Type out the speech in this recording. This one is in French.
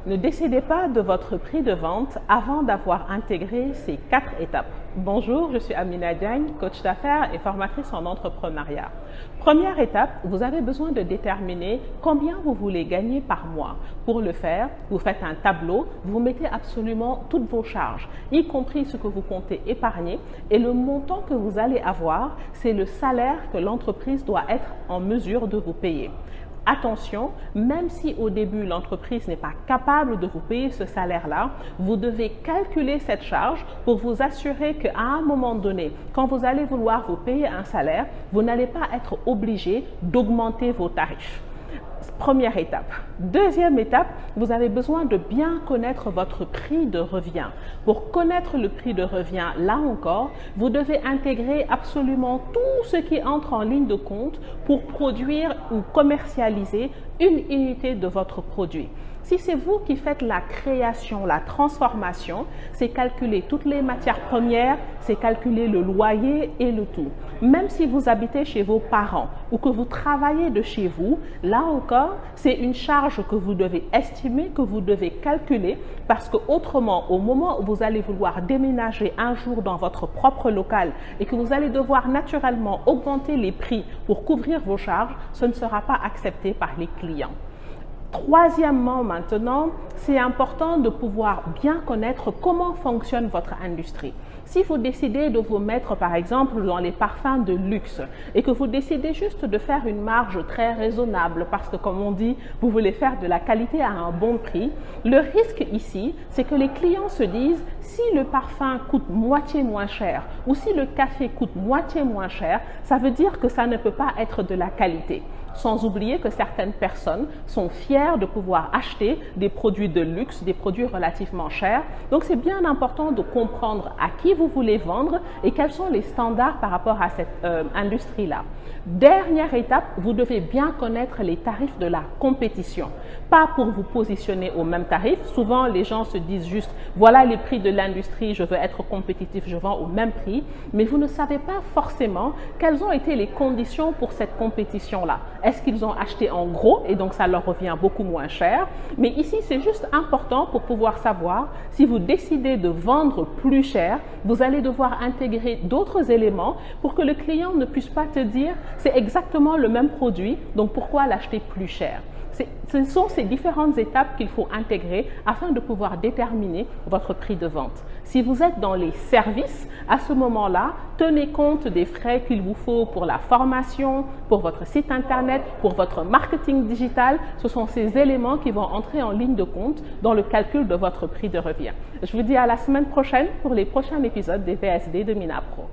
Ne décidez pas de votre prix de vente avant d'avoir intégré ces 4 étapes. Bonjour, je suis Amina Diagne, coach d'affaires et formatrice en entrepreneuriat. Première étape, vous avez besoin de déterminer combien vous voulez gagner par mois. Pour le faire, vous faites un tableau, vous mettez absolument toutes vos charges, y compris ce que vous comptez épargner, et le montant que vous allez avoir, c'est le salaire que l'entreprise doit être en mesure de vous payer. Attention, même si au début l'entreprise n'est pas capable de vous payer ce salaire-là, vous devez calculer cette charge pour vous assurer qu'à un moment donné, quand vous allez vouloir vous payer un salaire, vous n'allez pas être obligé d'augmenter vos tarifs. Première étape. Deuxième étape, vous avez besoin de bien connaître votre prix de revient. Pour connaître le prix de revient, là encore, vous devez intégrer absolument tout ce qui entre en ligne de compte pour produire ou commercialiser une unité de votre produit. Si c'est vous qui faites la création, la transformation, c'est calculer toutes les matières premières, c'est calculer le loyer et le tout. Même si vous habitez chez vos parents ou que vous travaillez de chez vous, là encore, c'est une charge que vous devez estimer, que vous devez calculer parce que autrement, au moment où vous allez vouloir déménager un jour dans votre propre local et que vous allez devoir naturellement augmenter les prix pour couvrir vos charges, ce ne sera pas accepté par les clients. Troisièmement, maintenant, c'est important de pouvoir bien connaître comment fonctionne votre industrie. Si vous décidez de vous mettre, par exemple, dans les parfums de luxe et que vous décidez juste de faire une marge très raisonnable parce que, comme on dit, vous voulez faire de la qualité à un bon prix, le risque ici, c'est que les clients se disent si le parfum coûte moitié moins cher ou si le café coûte moitié moins cher, ça veut dire que ça ne peut pas être de la qualité. Sans oublier que certaines personnes sont fières de pouvoir acheter des produits de luxe, des produits relativement chers. Donc, c'est bien important de comprendre à qui vous voulez vendre et quels sont les standards par rapport à cette industrie-là. Dernière étape, vous devez bien connaître les tarifs de la compétition. Pas pour vous positionner au même tarif. Souvent, les gens se disent juste, voilà les prix de l'industrie, je veux être compétitif, je vends au même prix. Mais vous ne savez pas forcément quelles ont été les conditions pour cette compétition-là. Est-ce qu'ils ont acheté en gros et donc ça leur revient beaucoup moins cher? Mais ici, c'est juste important pour pouvoir savoir si vous décidez de vendre plus cher, vous allez devoir intégrer d'autres éléments pour que le client ne puisse pas te dire c'est exactement le même produit, donc pourquoi l'acheter plus cher? Ce sont ces différentes étapes qu'il faut intégrer afin de pouvoir déterminer votre prix de vente. Si vous êtes dans les services, à ce moment-là, tenez compte des frais qu'il vous faut pour la formation, pour votre site internet, pour votre marketing digital. Ce sont ces éléments qui vont entrer en ligne de compte dans le calcul de votre prix de revient. Je vous dis à la semaine prochaine pour les prochains épisodes des VSD de Mina Pro.